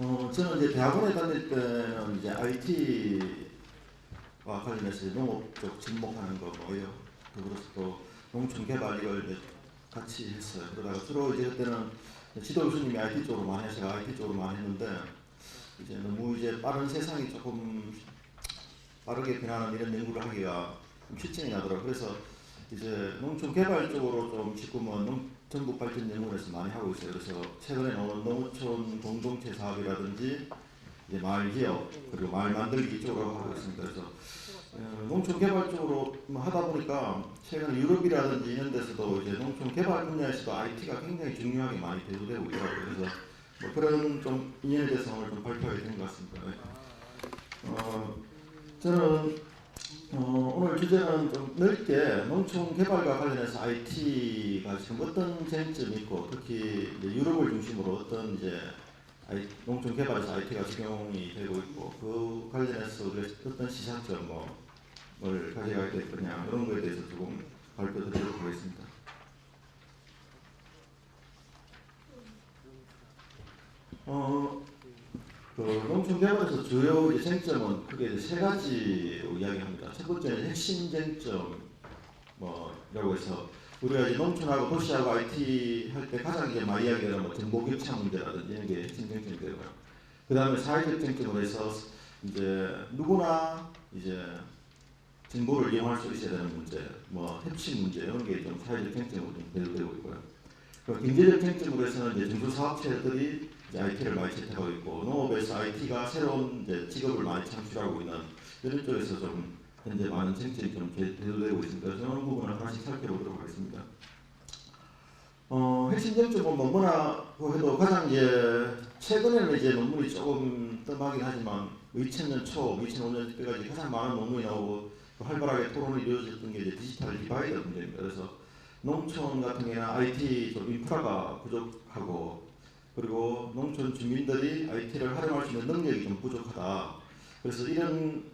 저는 이제 대학원에 다닐 때는 이제 IT와 관련해서 농업 쪽 접목하는 거 뭐예요. 그리고 또 농촌 개발 이걸 이제 같이 했어요. 그러다가 주로 이제 그때는 지도 교수님이 IT 쪽으로 많이 하셔서 IT 쪽으로 많이 했는데 이제 너무 이제 빠른 세상이 조금 빠르게 변하는 이런 연구를 하기가 좀 실증이 나더라고요. 그래서 이제 농촌 개발 쪽으로 좀 지금은 전북 발전 연구원에서 많이 하고 있어요. 그래서 최근에 나온 농촌 공동체 사업이라든지 이제 마을 기업 그리고 마을 만들기 쪽으로 하고 있습니다. 그래서 농촌 개발 쪽으로 하다 보니까 최근 유럽이라든지 이런 데서도 이제 농촌 개발 분야에서도 IT가 굉장히 중요하게 많이 대두되고 있더라고요. 그래서 뭐 그런 좀 인연에 대해서 오늘 좀 발표하게 된 것 같습니다. 저는 오늘 주제는 좀 넓게 농촌 개발과 관련해서 IT가 지금 어떤 쟁점이 있고 특히 이제 유럽을 중심으로 어떤 이제 농촌 개발에서 IT가 적용이 되고 있고 그 관련해서 어떤 시장점을 가져가게 될 거냐 그런 거에 대해서 조금 발표드리도록 하겠습니다. 그 농촌 개발에서 주요 쟁점은 크게 세 가지로 이야기합니다. 첫 번째는 핵심 쟁점 뭐라고 해서 우리가 이제 농촌하고 도시하고 IT 할 때 가장 이제 많이 이야기하는 뭐 정보 격차 문제라든지 이런 게 핵심 쟁점이 되고요. 그 다음에 사회적 쟁점으로 해서 이제 누구나 이제 정보를 이용할 수 있어야 되는 문제, 뭐 협치 문제 이런 게 좀 사회적 쟁점으로 좀 대두되고 있고요. 그 경제적 쟁점으로 해서는 이제 중소사업체들이 IT를 많이 채택하고 있고 농업에서 IT가 새로운 이제 직업을 많이 창출하고 있는 이런 쪽에서 좀 현재 많은 쟁점이 좀 대두되고 있습니다. 그런 부분을 하나씩 살펴보도록 하겠습니다. 핵심 쟁점은 뭐라고 해도 가장 이제 최근에는 이제 논문이 조금 뜸하긴 하지만 2000년 초, 2005년 때까지 가장 많은 논문이 나오고 활발하게 토론이 이루어졌던 게 이제 디지털 디바이드 문제입니다. 그래서 농촌 같은 경우에는 IT 좀 인프라가 부족하고 그리고 농촌 주민들이 IT를 활용할 수 있는 능력이 좀 부족하다. 그래서 이런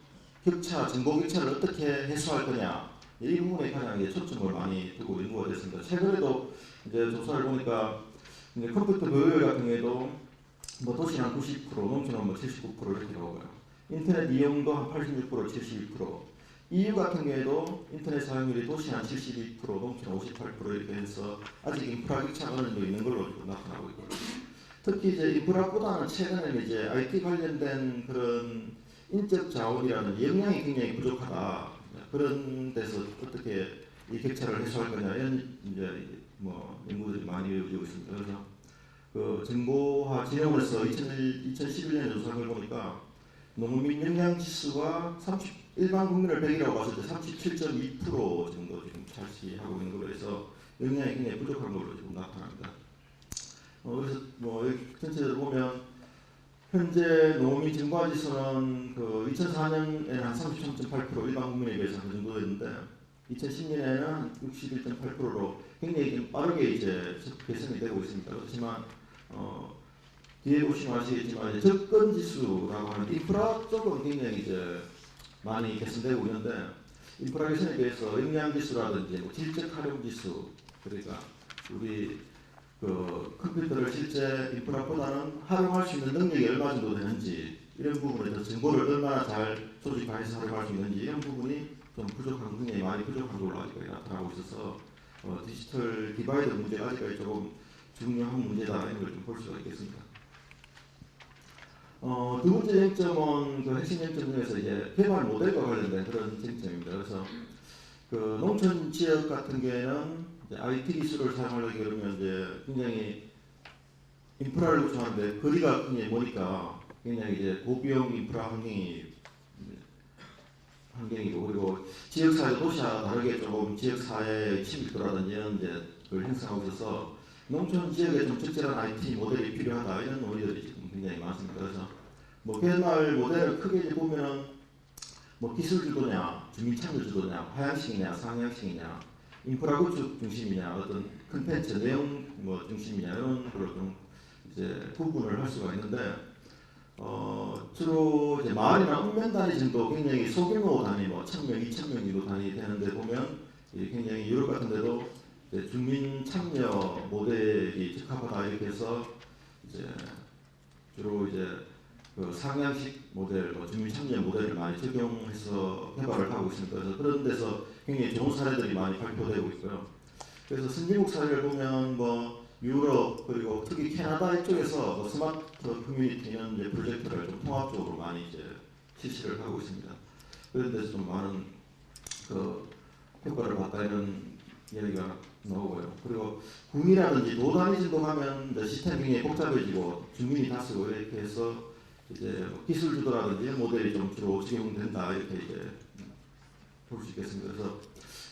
격차, 정보 격차를 어떻게 해소할 거냐 이 부분에 가장 이제 초점을 많이 두고 연구가 됐습니다. 최근에도 이제 조사를 보니까 이제 컴퓨터 교육 같은 경우에도 뭐 도시는 한 90%, 농촌은 뭐 79% 이렇게 나오고요. 인터넷 이용도 한 86%, 72%. EU 같은 경우에도 인터넷 사용률이 도시 한 72%, 농촌 58% 이렇게 해서 아직 인프라 격차가 어느 정도 있는 걸로 나타나고 있고 특히 이제 인프라보다는 최근에는 이제 IT 관련된 그런 인적 자원이라는 역량이 굉장히 부족하다. 그런 데서 어떻게 이 격차를 해소할 거냐 이런 이제 뭐 연구들이 많이 이루어지고 있습니다. 그래서 그 정보화 진흥원에서 2011년에 조사한 걸 보니까 농민 역량 지수가 일반 국민을 100이라고 봤을 때 37.2% 정도 지금 차지하고 있는 걸로 해서 역량이 굉장히 부족한 걸로 지금 나타납니다. 그래서 뭐 전체적으로 보면 현재 농민 증가 지수는 그 2004년에는 한 33.8% 일반 국민에 비해서 그 정도 됐는데 2010년에는 61.8%로 굉장히 좀 빠르게 이제 개선이 되고 있습니다. 그렇지만 뒤에 보시면 아시겠지만 접근 지수라고 하는 인프라 쪽은 굉장히 이제 많이 개선되고 있는데 인프라 개선에 비해서 역량 지수라든지 뭐 질적 활용 지수 그러니까 우리 그 컴퓨터를 실제 인프라보다는 활용할 수 있는 능력이 얼마 정도 되는지 이런 부분에서 정보를 얼마나 잘 조직화해서 활용할 수 있는지 이런 부분이 좀 부족한 굉장히 많이 부족한 걸로 아직까지 나타나고 있어서 디지털 디바이드 문제가 아직까지 조금 중요한 문제다 이런 걸 좀 볼 수가 있겠습니다. 두 번째 쟁점은 그 핵심 쟁점 중에서 이제 개발 모델과 관련된 그런 쟁점입니다. 그래서 그 농촌 지역 같은 경우에는 IT 기술을 사용하려고 그러면 이제 굉장히 인프라를 구축하는데 거리가 굉장히 머니까 굉장히 이제 고비용 인프라 환경이고 그리고 지역사회 도시와 다르게 조금 지역사회의 친밀도라든지 이런 이제 걸 형성하고 있어서 농촌 지역에 좀 적절한 IT 모델이 필요하다 이런 논의들이 지금 굉장히 많습니다. 그래서 뭐 개발 모델을 크게 보면은 뭐 기술 주도냐, 주민 참여 주도냐, 하향식이냐, 상향식이냐, 인프라 구축 중심이냐, 어떤 컨텐츠 내용 뭐 중심이냐 이런 걸로 좀 이제 구분을 할 수가 있는데 주로 이제 마을이나 읍면 단위 정도 굉장히 소규모 단위 뭐 1000명, 2000명 정도 단위 되는데 보면 굉장히 유럽 같은 데도 주민 참여 모델이 적합하다 이렇게 해서 이제 주로 이제 그 상향식 모델, 주민 참여 모델을 많이 적용해서 개발을 하고 있습니다. 그래서 그런 데서 굉장히 좋은 사례들이 많이 발표되고 있고요. 그래서 선진국 사례를 보면 유럽 그리고 특히 캐나다 이쪽에서 스마트 커뮤니티 이런 이제 프로젝트를 좀 통합적으로 많이 이제 실시를 하고 있습니다. 그런 데서 좀 많은 그 효과를 봤다 이런 이야기가 나오고요. 그리고 군이라든지 도 단위 정도 하면 이제 시스템이 굉장히 복잡해지고 주민이 다수고 이렇게 해서 이제 기술 주도라든지 이런 모델이 좀 주로 적용된다 이렇게 이제 볼 수 있겠습니다. 그래서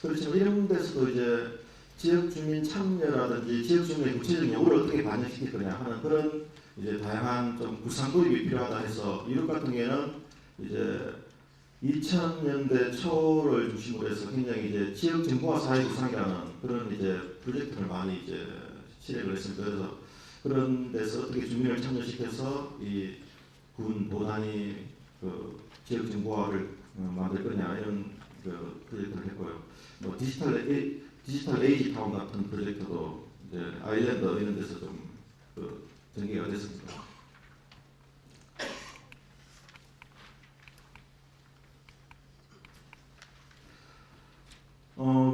그렇지만 이런 데서도 이제 지역 주민 참여라든지 지역 주민의 구체적인 요구를 어떻게 반영시킬 거냐 하는 그런 이제 다양한 좀 구상 도입이 필요하다 해서 유럽 같은 경우에는 이제 2000년대 초를 중심으로 해서 굉장히 이제 지역 정보화 사회 구상이라는 그런 이제 프로젝트를 많이 이제 실행을 했습니다. 그래서 그런 데서 어떻게 주민을 참여시켜서 이 군 도단위 그 지역 정보화를 만들 거냐 이런 그 프로젝트를 했고요. 디지털 에이지 타운 같은 프로젝트도 이제 아일랜드 이런 데서 좀 전개가 됐습니다.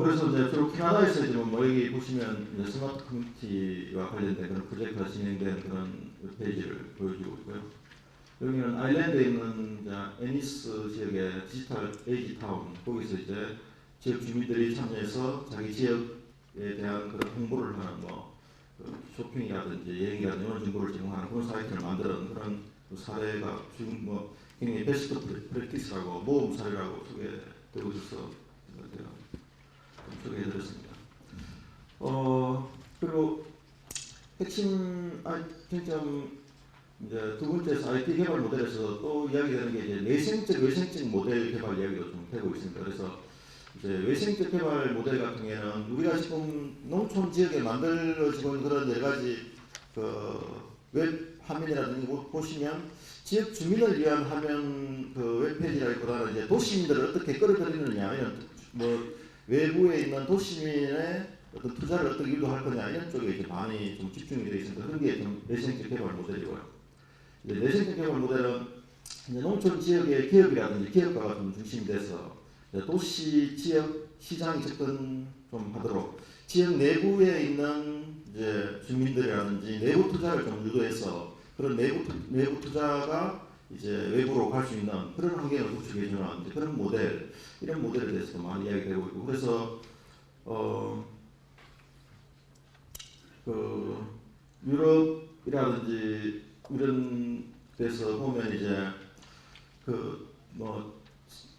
그래서 이제 주로 캐나다에서 지금 여기 보시면 이제 스마트 커뮤니티와 관련된 그런 프로젝트가 진행된 그런 페이지를 보여주고 있고요. 여기는 아일랜드에 있는 애니스 지역의 디지털 에이지 타운 거기서 이제 지역 주민들이 참여해서 자기 지역에 대한 그런 홍보를 하는 그 쇼핑이라든지 여행이라든지 이런 정보를 제공하는 그런 사이트를 만드는 그런 사례가 지금 굉장히 베스트 프랙티스라고 모범 사례라고 소개되고 있어서 제가 좀 소개해드렸습니다. 그리고 핵심 쟁점 이제 두 번째에서 IT 개발 모델에서 또 이야기되는 게 이제 내생적 외생적 모델 개발 이야기도 좀 되고 있습니다. 그래서 이제 외생적 개발 모델 같은 경우에는 우리가 지금 농촌 지역에 만들어지고 있는 그런 여러 가지 웹 화면이라든지 보시면 지역 주민을 위한 화면 웹페이지라기보다는 이제 도시민들을 어떻게 끌어들이느냐 이런 외부에 있는 도시민의 어떤 투자를 어떻게 유도할 거냐 이런 쪽에 이제 많이 좀 집중이 되어 있습니다. 그런 게 좀 내생적 개발 모델이고요. 내생적 개발 모델은 이제 농촌 지역의 기업이라든지 기업가가 좀 중심이 돼서 도시 지역 시장이 접근 좀 하도록 지역 내부에 있는 이제 주민들이라든지 내부 투자를 좀 유도해서 그런 내부 투자가 이제 외부로 갈 수 있는 그런 환경을 구축해 주는 그런 모델 이런 모델에 대해서도 많이 이야기되고 있고 그래서 유럽이라든지 이런 데서 보면 이제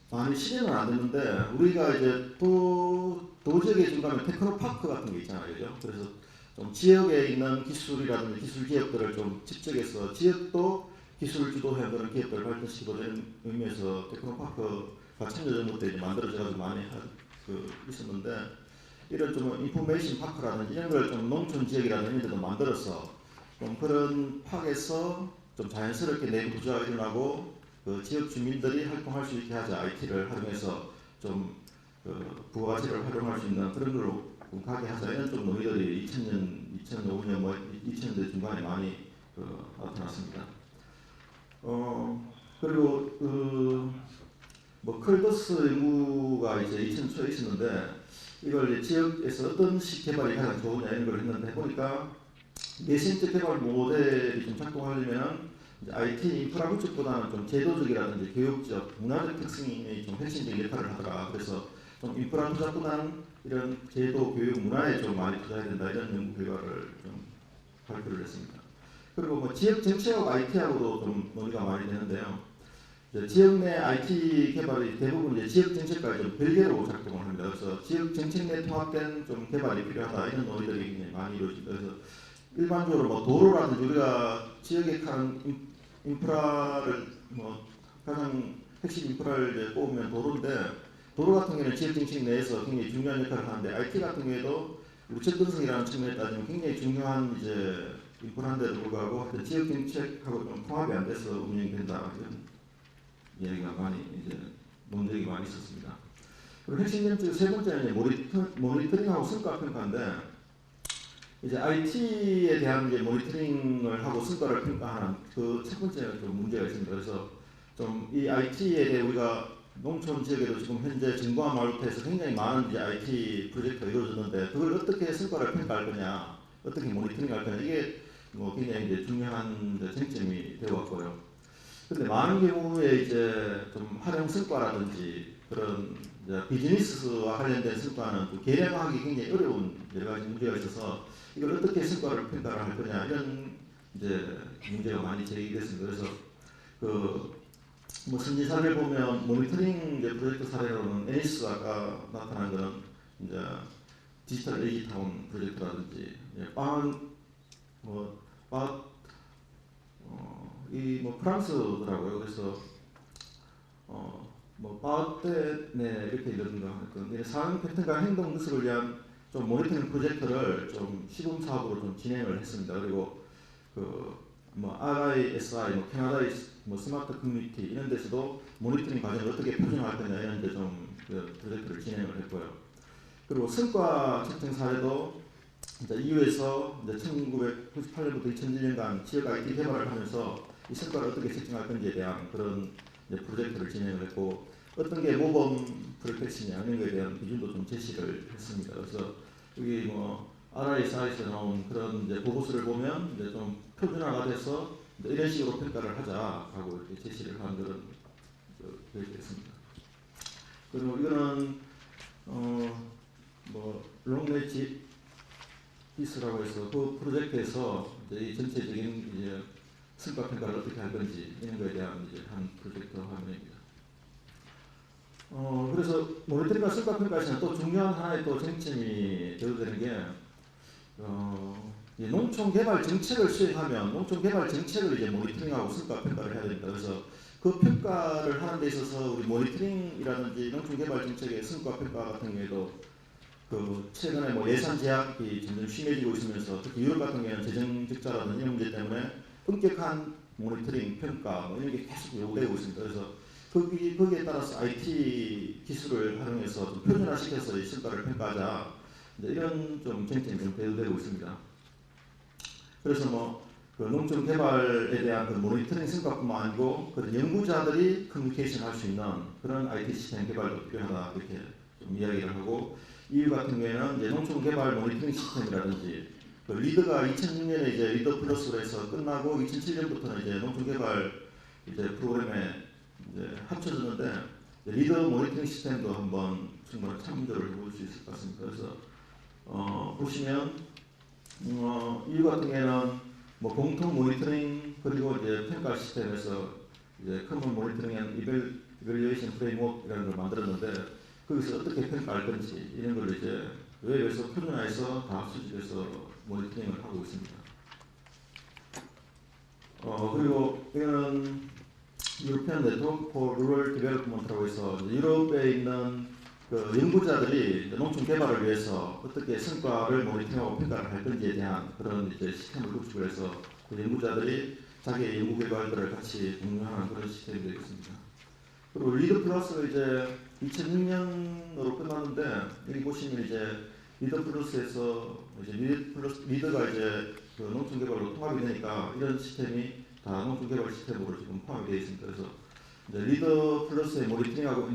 많이 실현은 안 되는데 우리가 이제 도지역에 중간에 테크노파크 같은 게 있잖아요, 그죠? 그래서 좀 지역에 있는 기술이라든지 기술 기업들을 좀 집중해서 지역도 기술 주도해 그런 기업들을 발전시키고자 의미에서 테크노파크가 참여정부터 이제 만들어져가지고 많이 있었는데 이런 좀 인포메이션 파크라든지 이런 걸 좀 농촌 지역이라든지 이런 데도 만들어서 좀 그런 파악에서 좀 자연스럽게 내부 투자가 일어나고 지역 주민들이 활동할 수 있게 하자 IT를 활용해서 좀 부가가치를 활용할 수 있는 그런 걸로 가게 하자 이런 좀 논의들이 2000년, 2005년, 2000년대 중반에 많이 나타났습니다. 그리고 컬더스 연구가 이제 2000년 초에 있었는데 이걸 지역에서 어떤 식 개발이 가장 좋으냐 이런 걸 했는데 보니까 내생적 개발 모델이 좀 작동하려면 IT 인프라 구축보다는 좀 제도적이라든지 교육적, 문화적 특성이 좀 핵심적인 역할을 하더라. 그래서 좀 인프라 투자보다는 이런 제도, 교육, 문화에 좀 많이 투자해야 된다 이런 연구 결과를 좀 발표를 했습니다. 그리고 지역 정책하고 IT하고도 좀 논의가 많이 되는데요. 지역 내 IT 개발이 대부분 이제 지역 정책과 좀 별개로 작동을 합니다. 그래서 지역 정책 내 통합된 좀 개발이 필요하다 이런 논의들이 굉장히 많이 이루어집니다. 그래서 일반적으로 도로라든지 우리가 지역에 가는 인프라를 가장 핵심 인프라를 이제 꼽으면 도로인데 도로 같은 경우는 지역 정책 내에서 굉장히 중요한 역할을 하는데 IT 같은 경우에도 우리 접근성이라는 측면에 따지면 굉장히 중요한 이제 인프라인데도 불구하고 지역 정책하고 좀 통합이 안 돼서 운영된다 이런 이야기가 많이 이제 논쟁이 많이 있었습니다. 그리고 핵심 정책 세 번째는 모니터링하고 성과 평가인데 이제 IT에 대한 이제 모니터링을 하고 성과를 평가하는 그 첫 번째 좀 문제가 있습니다. 그래서 좀 이 IT에 대해 우리가 농촌 지역에도 지금 현재 정부와 마을부터해서 굉장히 많은 이제 IT 프로젝트가 이루어졌는데 그걸 어떻게 성과를 평가할 거냐, 어떻게 모니터링할 거냐 이게 뭐 굉장히 이제 중요한 이제 쟁점이 되어 왔고요. 근데 많은 경우에 이제 좀 활용 성과라든지 그런 이제 비즈니스와 관련된 성과는 또 계량하기 굉장히 어려운 여러 가지 문제가 있어서 이걸 어떻게 성과를 평가를 할 거냐 이런 이제 문제가 많이 제기됐습니다. 그래서 그 뭐 선진 사례를 보면 모니터링 이제 프로젝트 사례로는 애니스 아까 나타난 거는 이제 디지털 에이지타운 프로젝트라든지 이뭐 프랑스더라고요. 그래서 뭐 바테네 이렇게 이런가 사용 패턴과 행동 분석을 위한 좀 모니터링 프로젝트를 좀 시범 사업으로 좀 진행을 했습니다. 그리고 그 뭐 RISI, 뭐 캐나다의 뭐 스마트 커뮤니티 이런 데서도 모니터링 과정을 어떻게 표준화할 거냐 이런 데 좀 그 프로젝트를 진행을 했고요. 그리고 성과 측정 사례도 이제 EU에서 이제 1998년부터 2001년간 지역 IT 개발을 하면서 이 성과를 어떻게 측정할 건지에 대한 그런 이제 프로젝트를 진행을 했고 어떤 게 모범 프로젝트냐 이런 거에 대한 기준도 좀 제시를 했습니다. 그래서 여기 뭐 RISI에서 나온 그런 이제 보고서를 보면 이제 좀 표준화가 돼서 이런 식으로 평가를 하자라고 이렇게 제시를 한 그런 계획이 있습니다. 그리고 이거는 뭐 롱레지 피스라고 해서 그 프로젝트에서 이제 이 전체적인 이제 성과 평가를 어떻게 할 건지 이런 거에 대한 이제 한 프로젝트 화면입니다. 그래서 모니터링과 성과 평가에서는 또 중요한 하나의 또 쟁점이 되어되는 게 이 농촌 개발 정책을 수행하면 농촌 개발 정책을 이제 모니터링하고 성과 평가를 해야 됩니다. 그래서 그 평가를 하는 데 있어서 우리 모니터링이라든지 농촌 개발 정책의 성과 평가 같은 경우에도 그 최근에 뭐 예산 제약이 점점 심해지고 있으면서 특히 유럽 같은 경우에는 재정 적자라든지 이런 문제 때문에 엄격한 모니터링 평가 뭐 이런 게 계속 요구되고 있습니다. 그래서 거기에 따라서 IT 기술을 활용해서 좀 표준화시켜서 이 성과를 평가하자 이런 좀 쟁점이 좀 대두되고 있습니다. 그래서 뭐 그 농촌 개발에 대한 그 모니터링 성과뿐만 아니고 그런 연구자들이 커뮤니케이션 할 수 있는 그런 IT 시스템 개발도 필요하다 이렇게 좀 이야기를 하고 EU 같은 경우에는 이제 농촌 개발 모니터링 시스템이라든지 그 리드가 2006년에 이제 리더 플러스로 해서 끝나고 2007년부터는 이제 농촌 개발 이제 프로그램에 이제 합쳐졌는데 리더 모니터링 시스템도 한번 충분히 참조를 해볼 수 있을 것 같습니다. 그래서 보시면 EU 같은 경우에는 뭐 공통 모니터링 그리고 이제 평가 시스템에서 이제 커먼 모니터링 앤 이벨리에이션 프레임워크라는 걸 만들었는데 거기서 어떻게 평가할 건지 이런 걸 이제 웹에서 표준화해서 다 수집해서 모니터링을 하고 있습니다. 그리고 이거는 유로피안 네트워크 포 루럴 디벨롭먼트라고 해서 유럽에 있는 그 연구자들이 농촌 개발을 위해서 어떻게 성과를 모니터링하고 평가를 할 건지에 대한 그런 이제 시스템을 구축을 해서 그 연구자들이 자기의 연구 결과들을 같이 공유하는 그런 시스템이 되겠습니다. 그리고 리더 플러스가 이제 2006년으로 끝났는데 여기 보시면 이제 리더 플러스에서 이제 리더가 이제 그 농촌 개발로 통합이 되니까 이런 시스템이 다 농촌 개발 시스템으로 지금 포함이 되어 있습니다. 그래서 이제 리더 플러스의 모니터링하고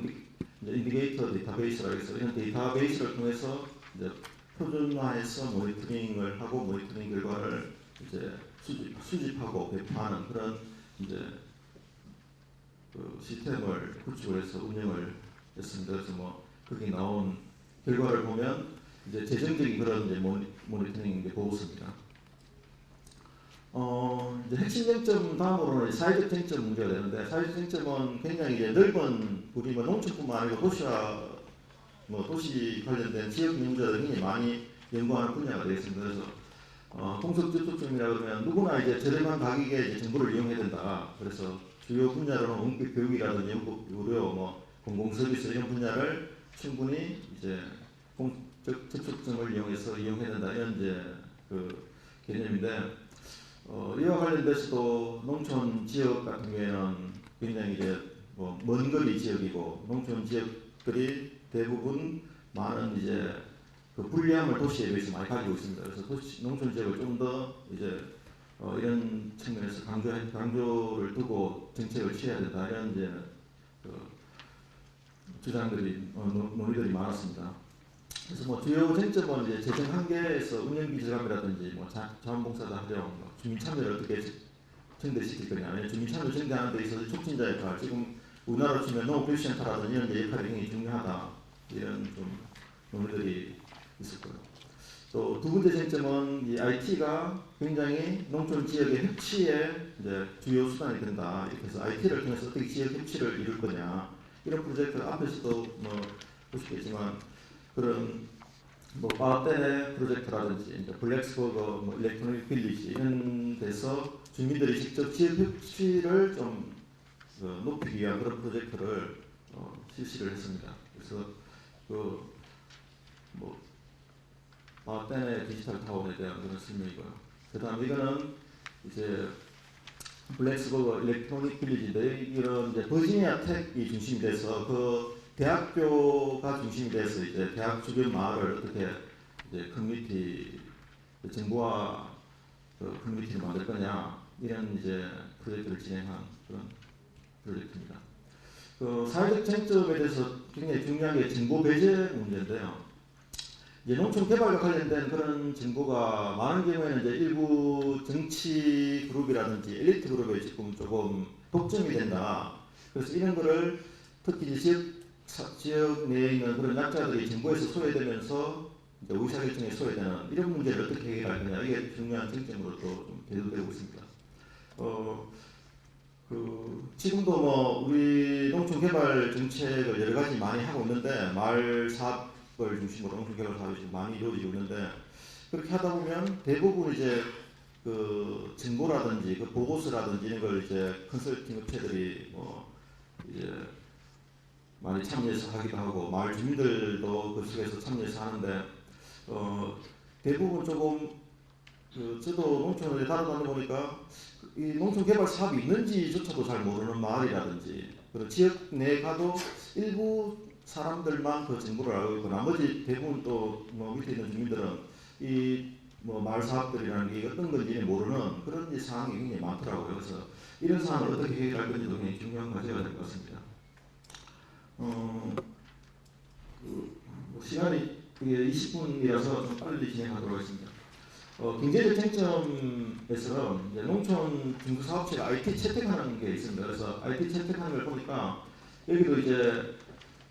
인디게이터 데이터베이스라고 해서 이런 데이터베이스를 통해서 이제 표준화해서 모니터링을 하고 모니터링 결과를 이제 수집하고 배포하는 그런 이제 그 시스템을 구축을 해서 운영을 했습니다. 그래서 뭐 거기 나온 결과를 보면 이제 재정적인 그런 이제 모니터링 이제 보고서입니다. 이제 핵심 쟁점 다음으로는 사회적 쟁점 문제가 되는데 사회적 쟁점은 굉장히 이제 넓은 우리 뭐 농촌뿐만 아니고 도시와 뭐 도시 관련된 지역 연구자들이 굉장히 많이 연구하는 분야가 되겠습니다. 그래서 공석 접촉점이라 그러면 누구나 이제 저렴한 가격에 이제 정보를 이용해야 된다. 그래서 주요 분야로는 원격 교육이라든지 연구, 의료, 뭐 공공 서비스 이런 분야를 충분히 이제 공적 접촉점을 이용해서 이용해야 된다. 이런 이제 그 개념인데. 이와 관련돼서도 농촌 지역 같은 경우에는 굉장히 이제 뭐 먼 거리 지역이고 농촌 지역들이 대부분 많은 이제 그 불리함을 도시에 비해서 많이 가지고 있습니다. 그래서 농촌 지역을 좀 더 이제 이런 측면에서 강조를 두고 정책을 취해야 된다 이런 이제 그 주장들이 논의들이 많았습니다. 그래서 뭐 주요 쟁점은 이제 재정 한계에서 운영비 절감이라든지 뭐 자원봉사자 활용, 뭐 주민 참여를 어떻게 증대시킬 거냐, 아니면 주민 참여 증대하는 데 있어서 촉진자 역할, 지금 우리나라로 치면 농업교육센터라든지 이런 데 역할이 굉장히 중요하다 이런 좀 논의들이 있을 거예요. 또 두 번째 쟁점은 이 IT가 굉장히 농촌 지역의 협치의 이제 주요 수단이 된다. 이렇게 해서 IT를 통해서 어떻게 지역 협치를 이룰 거냐 이런 프로젝트 앞에서도 뭐 보시겠지만 그런 뭐 바테네 프로젝트라든지 이제 블랙스버거, 뭐 일렉트로닉 빌리지 이런 데서 주민들이 직접 지역 협치를 좀 높이기 위한 그런 프로젝트를 실시를 했습니다. 그래서 뭐 바테네 디지털 타운에 대한 그런 설명이고요. 그다음 이거는 이제 블랙스버거 일렉트로닉 빌리지인데 이런 이제 버지니아 텍이 중심이 돼서 그 대학교가 중심이 돼서 이제 대학 주변 마을을 어떻게 이제 커뮤니티 정부와 커뮤니티를 만들 거냐 이런 이제 프로젝트를 진행한 그런 프로젝트입니다. 그 사회적 쟁점에 대해서 굉장히 중요한 게 정보 배제 문제인데요. 이제 농촌 개발과 관련된 그런 정보가 많은 경우에는 이제 일부 정치 그룹이라든지 엘리트 그룹에 조금 독점이 된다. 그래서 이런 거를 특히 이제 지역 내에 있는 그런 약자들이 정보에서 소외되면서 이제 의사결정에 소외되는 이런 문제를 어떻게 해결할 거냐 이게 중요한 쟁점으로 또 대두되고 있습니다. 지금도 뭐 우리 농촌 개발 정책을 여러 가지 많이 하고 있는데 마을 사업을 중심으로 농촌 개발 사업이 지금 많이 이루어지고 있는데 그렇게 하다 보면 대부분 이제 그 정보라든지 그 보고서라든지 이런 걸 이제 컨설팅 업체들이 뭐 이제 많이 참여해서 하기도 하고 마을 주민들도 그 속에서 참여해서 하는데 대부분 조금 저도 농촌에 다니다 보니까 이 농촌 개발 사업이 있는지조차도 잘 모르는 마을이라든지 그리고 지역 내에 가도 일부 사람들만 그 정보를 알고 있고 나머지 대부분 또 뭐 밑에 있는 주민들은 이 뭐 마을 사업들이라는 게 어떤 건지 모르는 그런 상황이 굉장히 많더라고요. 그래서 이런 상황을 어떻게 해결할 건지도 굉장히 중요한 과제가 될 것 같습니다. 뭐 시간이 20분이라서 좀 빨리 진행하도록 하겠습니다. 경제적 쟁점에서는 이제 농촌 중소사업체가 IT 채택하는 게 있습니다. 그래서 IT 채택하는 걸 보니까 여기도 이제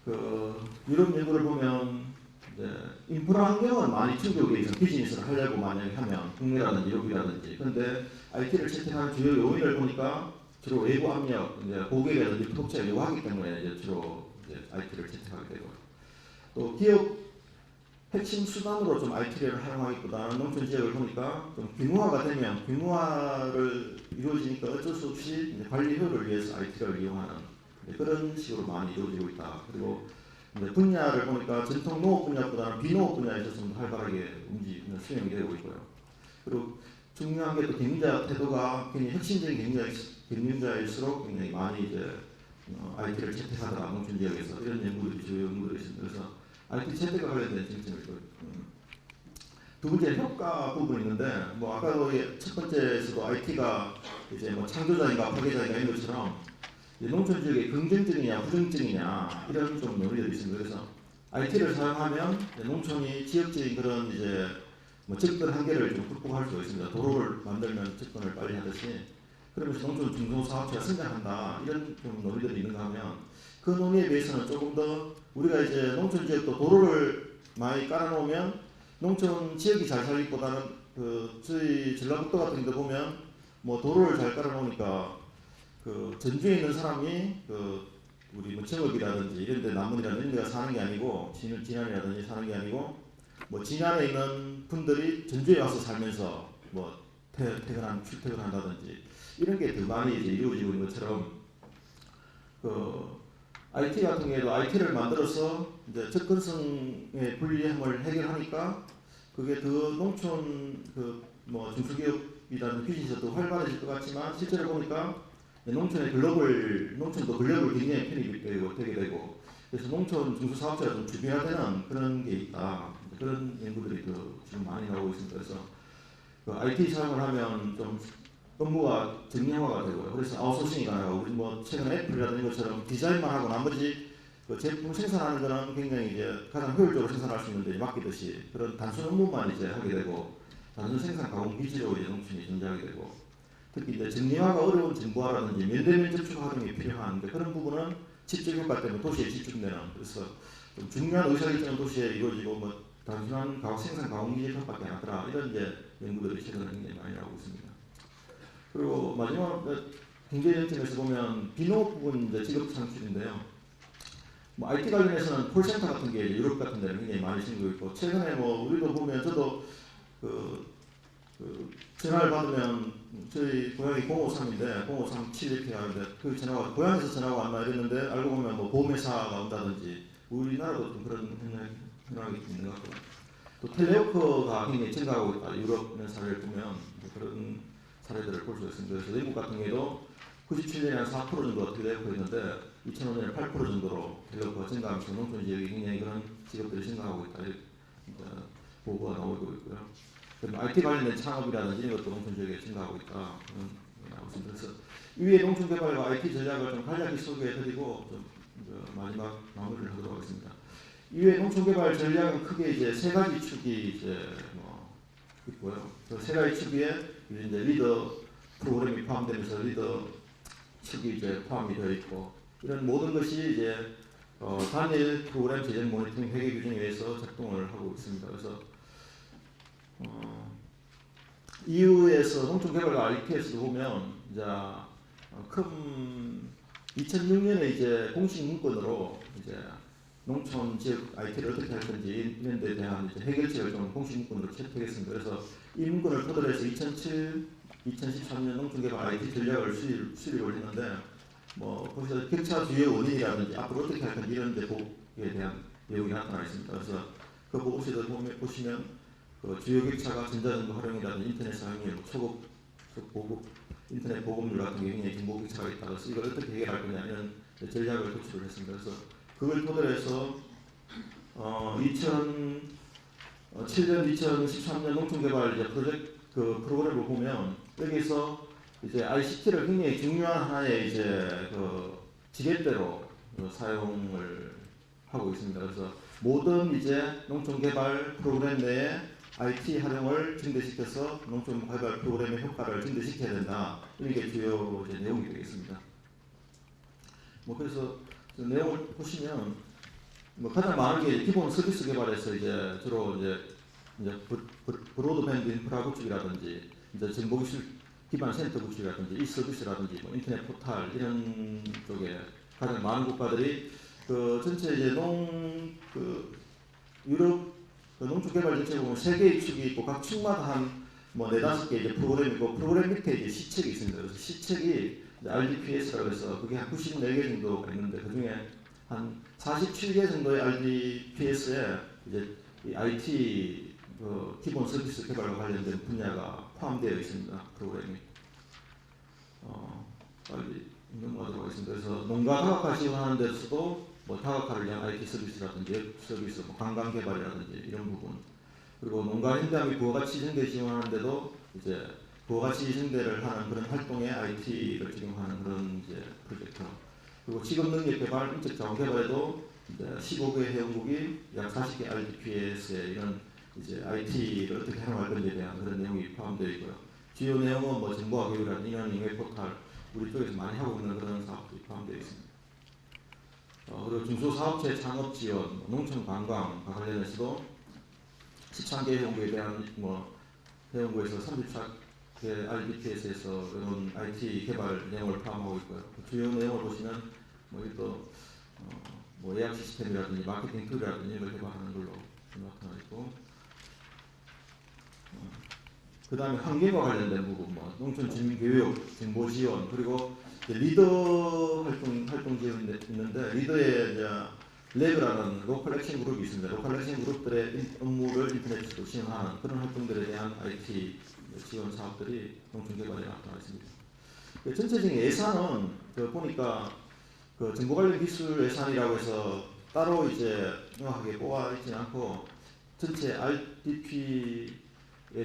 그 유럽 연구를 보면 이제 인프라 환경은 많이 충족돼 있어 비즈니스를 하려고 만약에 하면 국내라든지 유럽이라든지 그런데 IT를 채택하는 주요 요인을 보니까 주로 외부 압력, 이제 고객이라든지 구독자가 요구하기 때문에 이제 주로 이제 IT를 채택하게 되고 또 기업 핵심 수단으로 좀 IT를 활용하기보다는 농촌 지역을 보니까 좀 규모화가 되면 규모화를 이루어지니까 어쩔 수 없이 이제 관리 효율을 위해서 IT를 이용하는 그런 식으로 많이 이루어지고 있다. 그리고 이제 분야를 보니까 전통 농업 분야보다는 비농업 분야에서 좀 활발하게 움직이는 수행이 되고 있고요. 그리고 중요한 게 또 경영자 태도가 굉장히 혁신적인 경영자일수록 굉장히 많이 이제 IT를 채택하더라 농촌 지역에서 이런 연구들이 주요 연구들이 있습니다. 그래서 IT 채택과 관련된 쟁점이 있고요. 두 번째 효과 부분이 있는데 뭐 아까도 첫 번째에서도 IT가 이제 뭐 창조자인가 파괴자인가 이런 것처럼 농촌 지역이 긍정적이냐 부정적이냐 이런 좀 논의들이 있습니다. 그래서 IT를 사용하면 농촌이 지역적인 그런 이제 뭐 접근 한계를 좀 극복할 수 있습니다. 도로를 만들면 접근을 빨리 하듯이 그러면서 농촌 중소사업체가 성장한다 이런 좀 논의들이 있는가 하면 그 논의에 비해서는 조금 더 우리가 이제 농촌 지역도 도로를 많이 깔아놓으면 농촌 지역이 잘 살기보다는 저희 전라북도 같은 데 보면 뭐 도로를 잘 깔아놓으니까 전주에 있는 사람이 우리 뭐 정읍이라든지 이런 데 남문이라든지 이런 데가 사는 게 아니고 진안이라든지 사는 게 아니고 뭐 진안에 있는 분들이 전주에 와서 살면서 뭐 출퇴근한다든지 이런 게 더 많이 이제 이루어지고 있는 것처럼 IT 같은 경우에도 IT를 만들어서 이제 접근성의 불리함을 해결하니까 그게 더 농촌 뭐 중소기업이라는 비즈니스가 더 활발해질 것 같지만 실제로 보니까 농촌도 글로벌 굉장히 편입이 되게 되고 그래서 농촌 중소사업체가 좀 주변화되는 그런 게 있다 그런 연구들이 지금 많이 나오고 있습니다. 그래서 그 IT 사용을 하면 좀 업무가 정량화가 되고요. 그래서 아웃소싱이 가능하고 우리 뭐 최근 애플이라든지 것처럼 디자인만 하고 나머지 그 제품 생산하는 거는 굉장히 이제 가장 효율적으로 생산할 수 있는 데 맡기듯이 그런 단순 업무만 이제 하게 되고 단순 생산 가공 기지로 이제 농촌이 존재하게 되고 특히 이제 정량화가 어려운 정보화라든지 면대면 접촉 활용이 필요한데 그런 부분은 집중 효과 때문에 도시에 집중되는 그래서 좀 중요한 의사결정은 도시에 이루어지고 뭐 단순한 생산 가공 기지 협밖에 안 하더라 이런 이제 연구들이 최근에 굉장히 많이 나오고 있습니다. 그리고 마지막 경제 정책에서 보면 비농업 부분 이제 직업 창출인데요. 뭐 IT 관련해서는 콜센터 같은 게 유럽 같은 데는 굉장히 많이 생기고 있고 최근에 뭐 우리도 보면 저도 그 전화를 받으면 저희 고향이 053인데 053 이렇게 하는데 그 전화가 고향에서 전화가 왔나 이랬는데 알고 보면 뭐 보험회사가 온다든지 우리나라도 좀 그런 현상이 있는 것 같고 또 텔레워크가 굉장히 증가하고 있다. 유럽의 사례를 보면 그런 사례들을 볼 수 있습니다. 그래서 영국 같은 경우도 97년에 한 4% 정도 텔레워크였는데 2005년에 8% 정도로 텔레워크가 증가하면서 농촌 지역이 굉장히 그런 직업들이 증가하고 있다. 보고가 나오고 있고요. IT 관련된 창업이라든지 이런 것도 농촌 지역에 증가하고 있다. 그래서 이후에 농촌 개발과 IT 전략을 좀 간략히 소개해드리고 좀 마지막 마무리를 하도록 하겠습니다. 이후에 농촌 개발 전략은 크게 이제 세 가지 축이 이제 있고요. 그 세 가지 축 위에 이제 리더 프로그램이 포함되면서 리더 축이 이제 포함이 되어 있고 이런 모든 것이 이제 단일 프로그램 재정 모니터링 회계 규정에 의해서 작동을 하고 있습니다. 그래서 EU에서 농촌개발과 IT에서도 보면 이제 큰 2006년에 이제 공식 문건으로 이제 농촌 지역 IT를 어떻게 할 건지 이런 데 대한 이제 해결책을 좀 공식 문건으로 채택했습니다. 그래서 이 문건을 토대로 해서 2007, 2013년 농촌개발 IT 전략을 수립을 했는데 뭐 거기서 격차 주요 원인이라든지 앞으로 어떻게 할 건지 이런 대목에 대한 내용이 나타나 있습니다. 그래서 그 보고서도 보시면 그 주요 격차가 전자정보 활용이라든지 인터넷 사용률, 초급, 보급, 인터넷 보급률 같은 게 굉장히 정보 격차가 있다. 그래서 이걸 어떻게 해결할 거냐 이런 전략을 도출을 했습니다. 그래서 그걸 토대로 해서 2007년, 2013년 농촌개발 이제 프로그램을 보면 여기서 이제 ICT를 굉장히 중요한 하나의 이제 지렛대로 사용을 하고 있습니다. 그래서 모든 이제 농촌개발 프로그램 내에 IT 활용을 증대시켜서 농촌개발 프로그램의 효과를 증대시켜야 된다. 이게 주요 이제 내용이 되겠습니다. 뭐 그래서 내용을 보시면 뭐 가장 많은 게 기본 서비스 개발에서 이제 주로 이제 브로드밴드 인프라 구축이라든지 이제 정보기술 기반 센터 구축이라든지 이 서비스라든지 뭐 인터넷 포탈 이런 쪽에 가장 많은 국가들이 그 전체 이제 유럽 농촌 개발 전체에 보면 세 개의 축이 있고 각 축마다 한 뭐 4-5개 이제 프로그램이 있고 프로그램 밑에 이제 시책이 있습니다. 그래서 시책이 RDPS라고 해서 그게 한 94개 정도가 있는데 그 중에 한 47개 정도의 RDPS에 이제 이 IT 기본 서비스 개발과 관련된 분야가 포함되어 있습니다. 프로그램이. 빨리 넘어가도록 하겠습니다. 그래서 농가 다각화 지원하는 데서도 뭐 다각화를 위한 IT 서비스라든지 서비스, 뭐 관광 개발이라든지 이런 부분. 그리고 농가 현대 및 부가가치 증대 지원하는데도 이제 부가가치 증대를 하는 그런 활동에 IT를 적용하는 그런 이제 프로젝트. 그리고 직업 능력 개발, 인적 자원 개발에도 이제 15개 회원국이 약 40개 RDPS에 이런 이제 IT를 어떻게 활용할 건지에 대한 그런 내용이 포함되어 있고요. 주요 내용은 뭐 정보화 교육이라든지 인원 인계 포탈 우리 쪽에서 많이 하고 있는 그런 사업들이 포함되어 있습니다. 그리고 중소사업체 창업 지원, 농촌 관광과 관련해서도 13개 회원국에 대한 뭐 회원국에서 34개 RDPS에서 이런 IT 개발 내용을 포함하고 있고요. 주요 내용을 보시면 뭐 또 뭐 예약 시스템이라든지 마케팅 툴이라든지 이걸 개발하는 걸로 나타나 있고, 그 다음에 환경과 관련된 부분, 뭐 농촌 주민 교육, 정보 지원, 그리고 리더 활동 지원이 있는데 리더에 이제 랩이라는 로컬 액션 그룹이 있습니다. 로컬 액션 그룹들의 업무를 인터넷으로 지원하는 그런 활동들에 대한 IT 지원 사업들이 농촌 개발에 나타나 있습니다. 전체적인 예산은 보니까 정보 관련 기술 예산이라고 해서 따로 이제 명확하게 뽑아 있지는 않고 전체 RDP에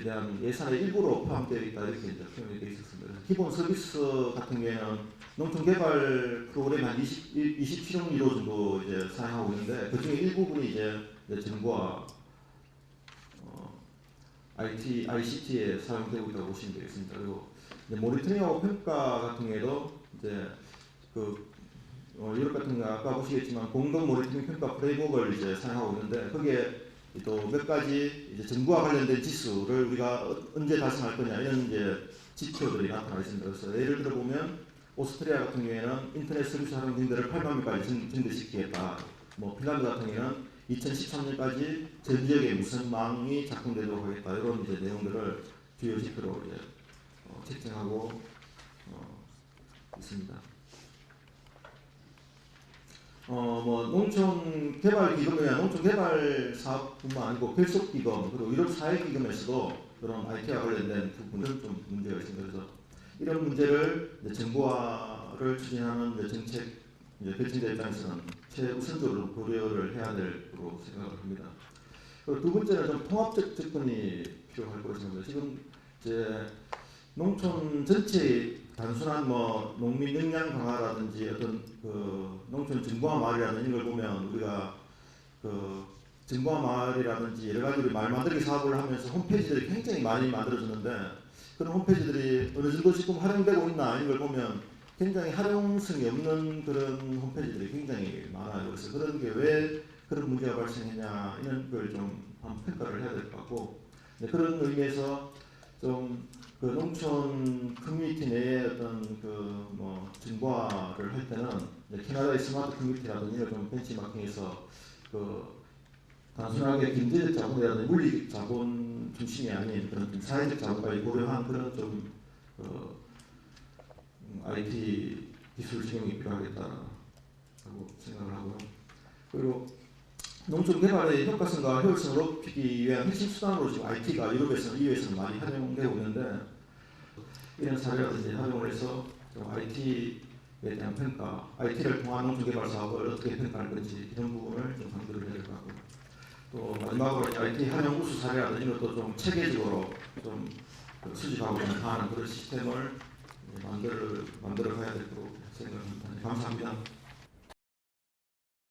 대한 예산의 일부로 포함되어 있다 이렇게 이제 표현이 되어 있었습니다. 그래서 기본 서비스 같은 경우에는 농촌개발 프로그램 한 27억 유로 정도 이제 사용하고 있는데 그 중에 일부분이 이제 정부와 ICT에 사용되고 있다고 보시면 되겠습니다. 그리고 이제 모니터링하고 평가 같은 경우에도 이제 유럽 같은 거 아까 보시겠지만 공동 모니터링 평가 프레임워크를 이제 사용하고 있는데 거기에 또 몇 가지 이제 정부와 관련된 지수를 우리가 언제 달성할 거냐 이런 이제 지표들이 나타나 있습니다. 그래서 예를 들어 보면 오스트리아 같은 경우에는 인터넷 서비스 활용 빈도를 8만 명까지 증대시키겠다. 뭐 핀란드 같은 경우에는 2013년까지 전 지역에 무슨 망이 작동되도록 하겠다. 이런 이제 내용들을 주요 지표로 이제 책정하고 있습니다. 뭐 농촌 개발 기금이나 농촌 개발 사업뿐만 아니고 결속 기금 그리고 유럽 사회 기금에서도 그런 IT와 관련된 부분은 좀 문제가 있습니다. 그래서 이런 문제를 이제 정부화를 추진하는 이제 정책 이제 결정자 입장에서는 최우선적으로 고려를 해야 될 거로 생각을 합니다. 그리고 두 번째는 좀 통합적 접근이 필요할 거라고 생각합니다. 지금 이제 농촌 전체 단순한 뭐 농민 역량 강화라든지 어떤 농촌 정보화 마을이라든지 이런 걸 보면 우리가 정보화 마을이라든지 여러 가지 말 만들기 사업을 하면서 홈페이지들이 굉장히 많이 만들어졌는데 그런 홈페이지들이 어느 정도 지금 활용되고 있나 이런 걸 보면 굉장히 활용성이 없는 그런 홈페이지들이 굉장히 많아요. 그래서 그런 게 왜 그런 문제가 발생했냐 이런 걸 좀 한번 평가를 해야 될 것 같고 그런 의미에서 좀 농촌 커뮤니티 내에 어떤 뭐 정보화를 할 때는 캐나다의 스마트 커뮤니티라든지 이런 좀 벤치마킹해서 단순하게 경제적 자본이라든지 물리적 자본 중심이 아닌 그런 좀 사회적 자본까지 고려한 그런 좀 IT 기술 적용이 필요하겠다고 생각을 하고요. 그리고 농촌 개발의 효과성과 효율성을 높이기 위한 핵심 수단으로 지금 IT가 유럽에서는 EU에서는 많이 활용되고 있는데 이런 사례라든지 활용을 해서 IT에 대한 평가, IT를 통한 농촌 개발 사업을 어떻게 평가할 건지 이런 부분을 좀 강조를 해야 될 것 같고 또 마지막으로 IT 활용 우수 사례라든지 이런 것도 좀 체계적으로 좀 수집하고 하는 그런 시스템을 만들어 가야 될 거라고 생각합니다. 감사합니다.